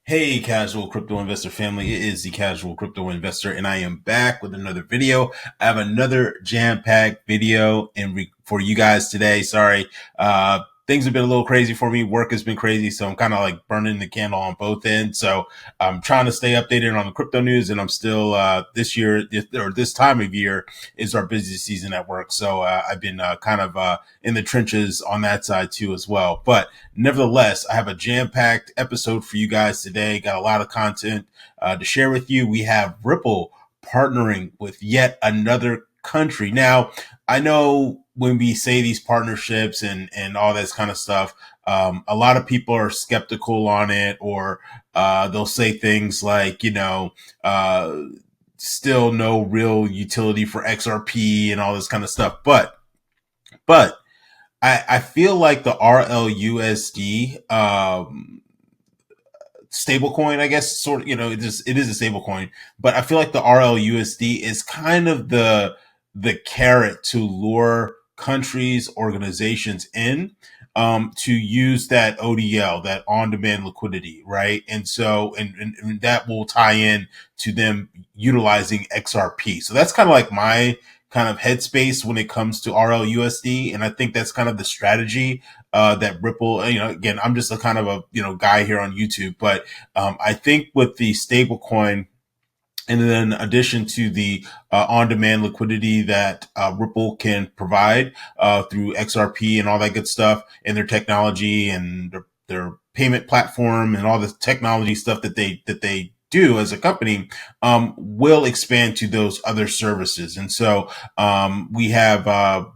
Hey, casual crypto investor family. It is the casual crypto investor, and I am back with another video. I have another jam-packed video for you guys today. Sorry. Things have been a little crazy for me. Work has been crazy. So I'm kind of like burning the candle on both ends. So I'm trying to stay updated on the crypto news, and I'm still, this year or this time of year is our busiest season at work. So, I've been, in the trenches on that side too as well. But nevertheless, I have a jam-packed episode for you guys today. Got a lot of content to share with you. We have Ripple partnering with yet another country. Now, I know when we say these partnerships and all this kind of stuff, a lot of people are skeptical on it, or they'll say things like, still no real utility for XRP and all this kind of stuff. But I feel like the RLUSD stablecoin, I guess, sort of, it is a stablecoin, but I feel like the RLUSD is kind of the carrot to lure countries, organizations in to use that ODL, that on-demand liquidity, right? And so, and that will tie in to them utilizing XRP. So that's kind of like my kind of headspace when it comes to RLUSD. And I think that's kind of the strategy that Ripple, again, I'm just a kind of a, guy here on YouTube, but I think with the stablecoin, and then in addition to the on-demand liquidity that Ripple can provide through XRP and all that good stuff, and their technology and their payment platform and all the technology stuff that they do as a company, will expand to those other services. And so we have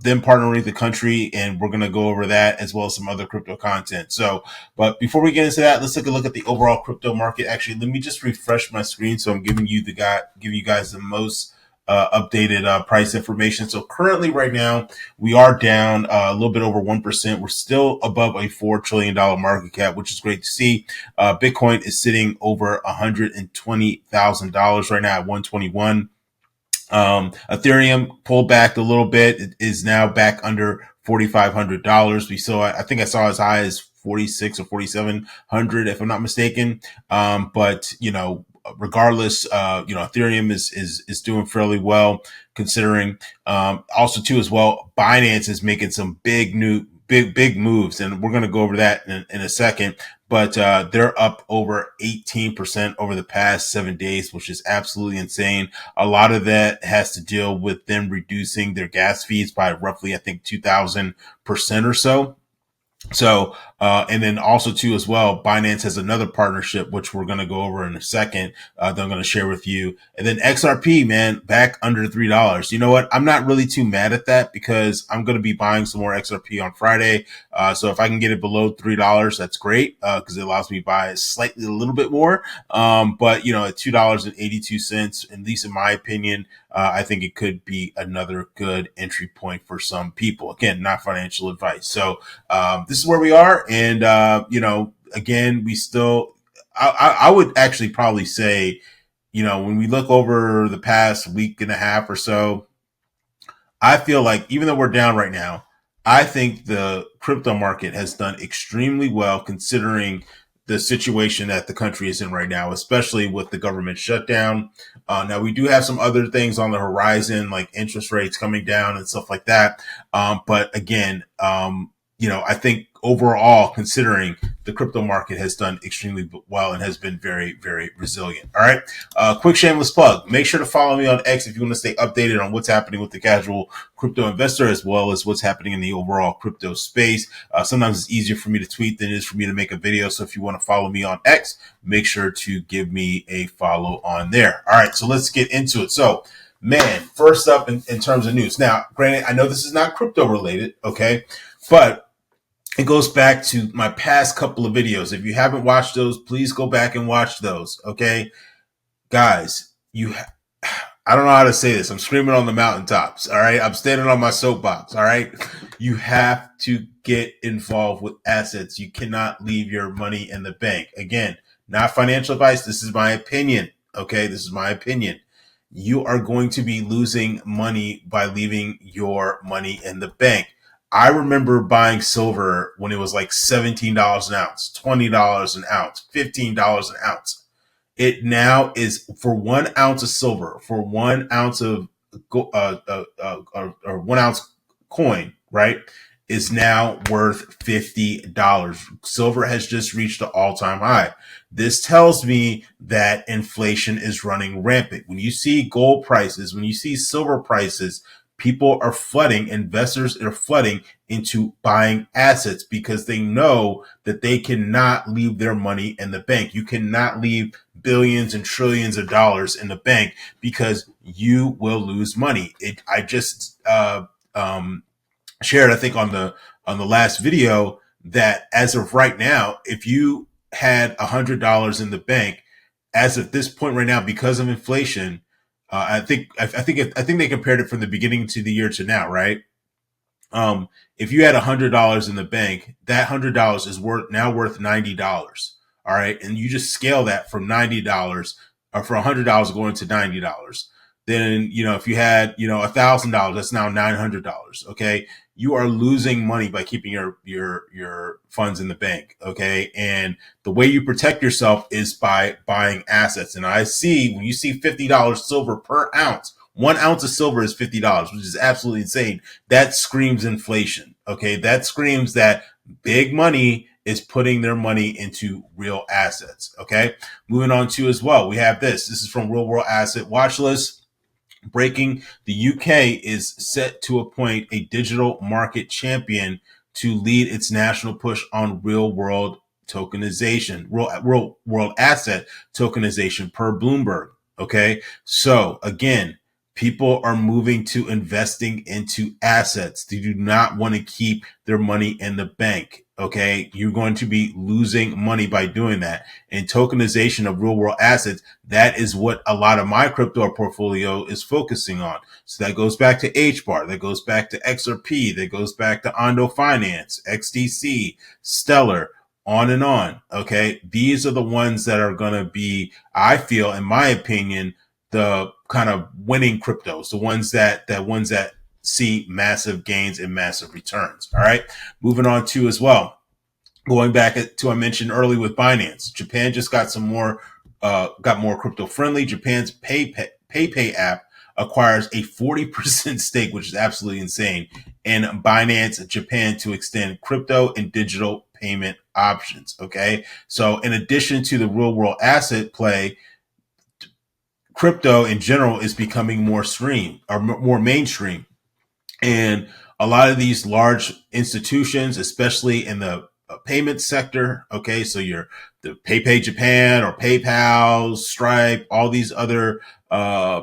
them partnering with the country, and we're going to go over that as well as some other crypto content. So, but before we get into that, let's take a look at the overall crypto market. Actually, let me just refresh my screen so I'm giving you guys the most updated price information. So currently, right now, we are down a little bit over 1%. We're still above a $4 trillion market cap, which is great to see. Bitcoin is sitting over $120,000 right now at 121. Ethereum pulled back a little bit. It is now back under $4,500. I think I saw as high as 46 or 4,700, if I'm not mistaken. But regardless, Ethereum is doing fairly well considering. Also too, as well, Binance is making some big moves, and we're going to go over that in a second. But they're up over 18% over the past 7 days, which is absolutely insane. A lot of that has to deal with them reducing their gas fees by roughly, I think, 2,000% or so. So, and then also too, as well, Binance has another partnership, which we're going to go over in a second, that I'm going to share with you. And then XRP, man, back under $3. You know what? I'm not really too mad at that because I'm going to be buying some more XRP on Friday. So if I can get it below $3, that's great. Cause it allows me to buy slightly a little bit more. But at $2.82, at least in my opinion, I think it could be another good entry point for some people. Again, not financial advice. So, this is where we are. And, again, we still, I would actually probably say, when we look over the past week and a half or so, I feel like even though we're down right now, I think the crypto market has done extremely well considering the situation that the country is in right now, especially with the government shutdown. Now, we do have some other things on the horizon, like interest rates coming down and stuff like that. But again, I think overall, considering the crypto market has done extremely well and has been very, very resilient. All right. Quick shameless plug. Make sure to follow me on X if you want to stay updated on what's happening with the casual crypto investor, as well as what's happening in the overall crypto space. Sometimes it's easier for me to tweet than it is for me to make a video. So if you want to follow me on X, make sure to give me a follow on there. All right. So let's get into it. So, man, first up in terms of news. Now, granted, I know this is not crypto related. Okay. But it goes back to my past couple of videos. If you haven't watched those, please go back and watch those. Okay, guys, I don't know how to say this. I'm screaming on the mountaintops. All right. I'm standing on my soapbox. All right. You have to get involved with assets. You cannot leave your money in the bank. Again, not financial advice. This is my opinion. Okay. This is my opinion. You are going to be losing money by leaving your money in the bank. I remember buying silver when it was like $17 an ounce, $20 an ounce, $15 an ounce. It now is for 1 ounce of silver, for 1 ounce of or 1 ounce coin, right? Is now worth $50. Silver has just reached an all-time high. This tells me that inflation is running rampant. When you see gold prices, when you see silver prices, people are flooding, investors are flooding into buying assets because they know that they cannot leave their money in the bank. You cannot leave billions and trillions of dollars in the bank because you will lose money. I just shared, I think on the last video, that as of right now, if you had $100 in the bank, as of this point right now, because of inflation, I think they compared it from the beginning to the year to now, right? If you had $100 in the bank, that $100 is worth $90. All right, and you just scale that from $90 or for $100 going to $90. Then if you had $1,000, that's now $900. Okay, you are losing money by keeping your funds in the bank. Okay, and the way you protect yourself is by buying assets. And I see when you see $50 silver per ounce. 1 ounce of silver is $50, which is absolutely insane. That screams inflation. Okay. That screams that big money is putting their money into real assets. Okay. Moving on to as well, we have this. This is from Real World Asset Watch List. Breaking: the UK is set to appoint a digital market champion to lead its national push on real world tokenization, real world asset tokenization, per Bloomberg. Okay. So again, people are moving to investing into assets. They do not want to keep their money in the bank. Okay. You're going to be losing money by doing that. And tokenization of real world assets, that is what a lot of my crypto portfolio is focusing on. So that goes back to HBAR, that goes back to XRP, that goes back to Ondo Finance, XDC, Stellar, on and on. Okay. These are the ones that are going to be, I feel, in my opinion, the kind of winning cryptos, the ones that see massive gains and massive returns. All right. Moving on to as well, going back to, I mentioned early with Binance, Japan just got got more crypto friendly. Japan's PayPay app acquires a 40% stake, which is absolutely insane, in Binance Japan to extend crypto and digital payment options. Okay. So in addition to the real world asset play, crypto in general is becoming more mainstream. And a lot of these large institutions, especially in the payment sector, okay, so the PayPay Japan or PayPal, Stripe, all these other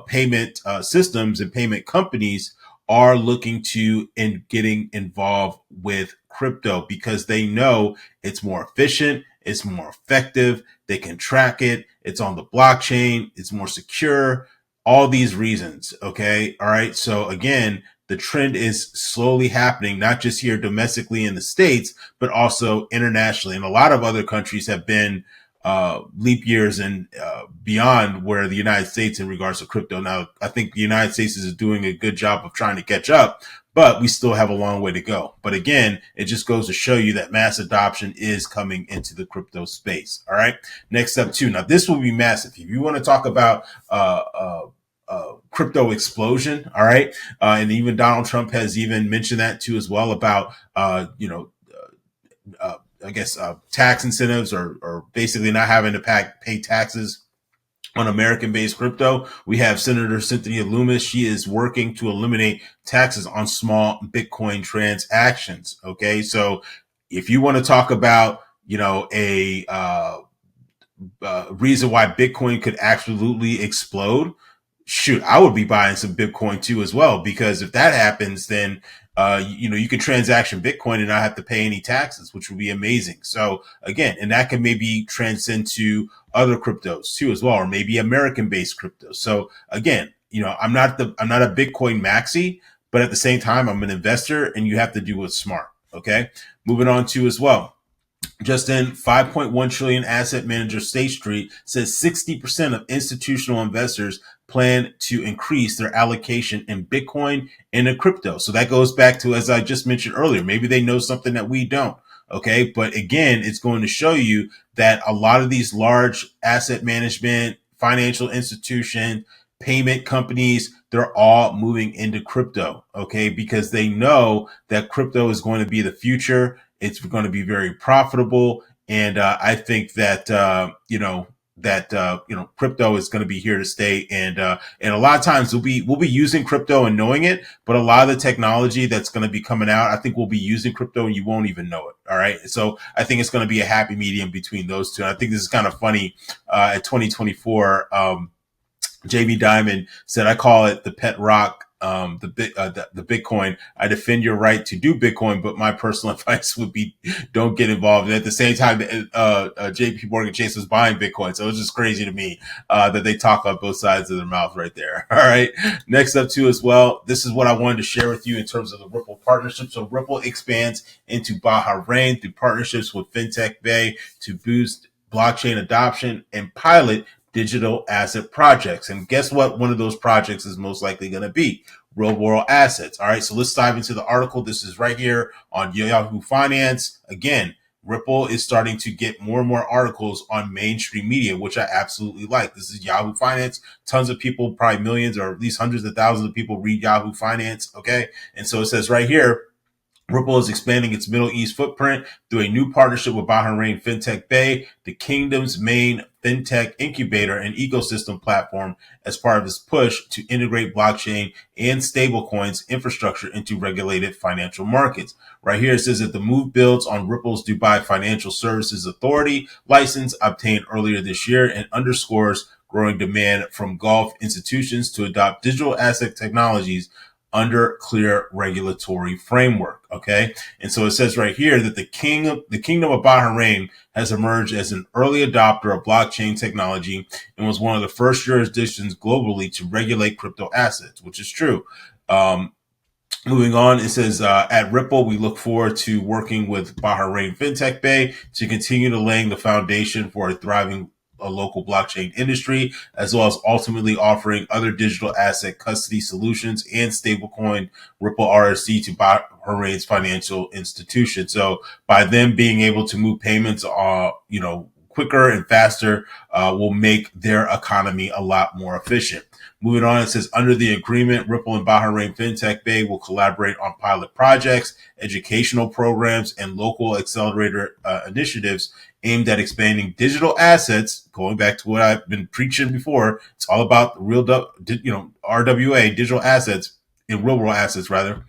payment systems and payment companies are looking to and getting involved with crypto because they know it's more efficient, it's more effective, they can track it, it's on the blockchain, it's more secure, all these reasons. Okay. All right. So again, the trend is slowly happening, not just here domestically in the States, but also internationally. And a lot of other countries have been leap years and beyond where the United States in regards to crypto. Now, I think the United States is doing a good job of trying to catch up, but we still have a long way to go. But again, it just goes to show you that mass adoption is coming into the crypto space. All right. Next up, too. Now, this will be massive. If you want to talk about crypto explosion, all right, and even Donald Trump has even mentioned that too as well about I guess tax incentives or basically not having to pay taxes on American-based crypto. We have Senator Cynthia Lummis. She is working to eliminate taxes on small Bitcoin transactions. Okay, so if you want to talk about a reason why Bitcoin could absolutely explode, shoot, I would be buying some Bitcoin too as well, because if that happens, then you can transaction Bitcoin and not have to pay any taxes, which would be amazing. So again, and that can maybe transcend to other cryptos too as well, or maybe American-based cryptos. So again, I'm not a Bitcoin maxi, but at the same time, I'm an investor, and you have to do what's smart. Okay, moving on to as well. Just in, 5.1 trillion asset manager State Street says 60% of institutional investors plan to increase their allocation in Bitcoin and in crypto. So that goes back to, as I just mentioned earlier, maybe they know something that we don't. Okay. But again, it's going to show you that a lot of these large asset management, financial institutions, payment companies, they're all moving into crypto. Okay. Because they know that crypto is going to be the future. It's going to be very profitable. And I think that, crypto is going to be here to stay. And a lot of times we'll be using crypto and knowing it, but a lot of the technology that's going to be coming out, I think we'll be using crypto and you won't even know it. All right. So I think it's going to be a happy medium between those two. And I think this is kind of funny. At 2024, Jamie Dimon said, "I call it the pet rock, the Bitcoin. I defend your right to do Bitcoin, but my personal advice would be don't get involved." And at the same time, JP Morgan Chase was buying Bitcoin, so it was just crazy to me that they talk on both sides of their mouth right there. All right. Next up, too, as well, this is what I wanted to share with you in terms of the Ripple partnership. So Ripple expands into Bahrain through partnerships with FinTech Bay to boost blockchain adoption and pilot digital asset projects. And guess what? One of those projects is most likely going to be real world assets. All right. So let's dive into the article. This is right here on Yahoo Finance. Again, Ripple is starting to get more and more articles on mainstream media, which I absolutely like. This is Yahoo Finance. Tons of people, probably millions or at least hundreds of thousands of people read Yahoo Finance. Okay. And so it says right here, Ripple is expanding its Middle East footprint through a new partnership with Bahrain FinTech Bay, the kingdom's main fintech incubator and ecosystem platform, as part of its push to integrate blockchain and stablecoins infrastructure into regulated financial markets. Right here, it says that the move builds on Ripple's Dubai Financial Services Authority license obtained earlier this year and underscores growing demand from Gulf institutions to adopt digital asset technologies under clear regulatory framework. Okay. And so it says right here that the kingdom of Bahrain has emerged as an early adopter of blockchain technology and was one of the first jurisdictions globally to regulate crypto assets, which is true. Moving on, it says, at Ripple, we look forward to working with Bahrain FinTech Bay to continue to laying the foundation for a thriving local blockchain industry, as well as ultimately offering other digital asset custody solutions and stablecoin Ripple RSD to Bahrain's financial institution. So by them being able to move payments, quicker and faster, will make their economy a lot more efficient. Moving on, it says, under the agreement, Ripple and Bahrain FinTech Bay will collaborate on pilot projects, educational programs, and local accelerator initiatives aimed at expanding digital assets. Going back to what I've been preaching before, it's all about real, RWA, digital assets, in real world assets rather,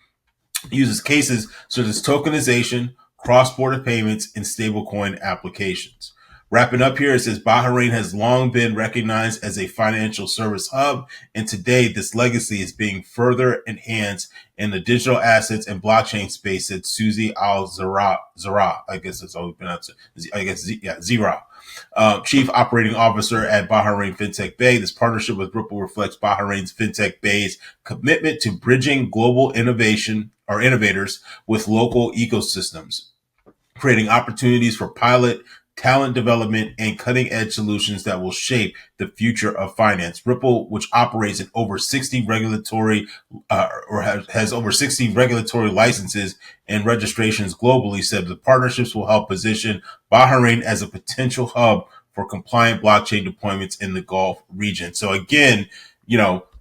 uses cases such as tokenization, cross-border payments, and stablecoin applications. Wrapping up here, it says Bahrain has long been recognized as a financial service hub, and today this legacy is being further enhanced in the digital assets and blockchain space, said Suzy Al-Zara, I guess that's how we pronounce it. Zira. Chief Operating Officer at Bahrain FinTech Bay. This partnership with Ripple reflects Bahrain's FinTech Bay's commitment to bridging global innovators with local ecosystems, creating opportunities for pilot talent development, and cutting-edge solutions that will shape the future of finance. Ripple, which operates in over 60 regulatory, has over 60 regulatory licenses and registrations globally, said the partnerships will help position Bahrain as a potential hub for compliant blockchain deployments in the Gulf region. So again,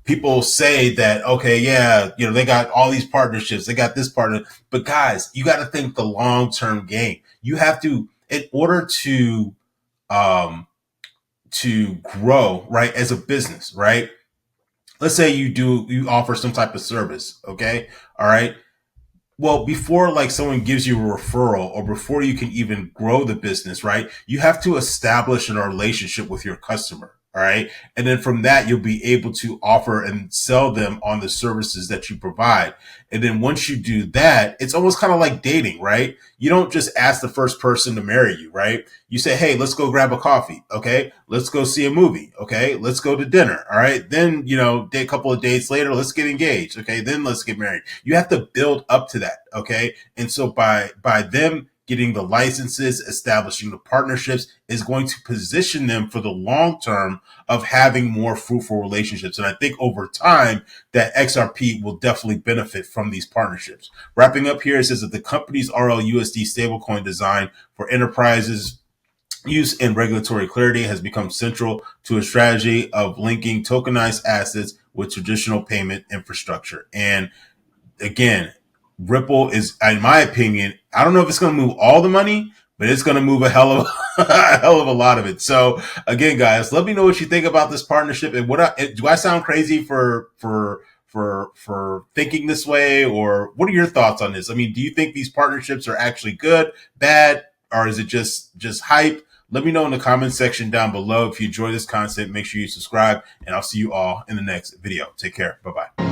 people say that, okay, yeah, they got all these partnerships, they got this partner, but guys, you got to think the long-term game. You have to, in order to grow, right, as a business, right? Let's say you offer some type of service, okay? All right. Well, before like someone gives you a referral or before you can even grow the business, right? You have to establish a relationship with your customer. All right. And then from that, you'll be able to offer and sell them on the services that you provide. And then once you do that, it's almost kind of like dating, right? You don't just ask the first person to marry you, right? You say, hey, let's go grab a coffee. Okay. Let's go see a movie. Okay. Let's go to dinner. All right. Then, a couple of days later, let's get engaged. Okay. Then let's get married. You have to build up to that. Okay. And so by them getting the licenses, establishing the partnerships is going to position them for the long term of having more fruitful relationships. And I think over time that XRP will definitely benefit from these partnerships. Wrapping up here, it says that the company's RLUSD stablecoin design for enterprises use and regulatory clarity has become central to a strategy of linking tokenized assets with traditional payment infrastructure. And again, Ripple is, in my opinion, I don't know if it's going to move all the money, but it's going to move a hell of a hell of a lot of it. So again, guys, let me know what you think about this partnership. And do I sound crazy for thinking this way, or what are your thoughts on this? I mean, do you think these partnerships are actually good, bad, or is it just hype? Let me know in the comment section down below. If you enjoy this content, make sure you subscribe, and I'll see you all in the next video. Take care. Bye-bye.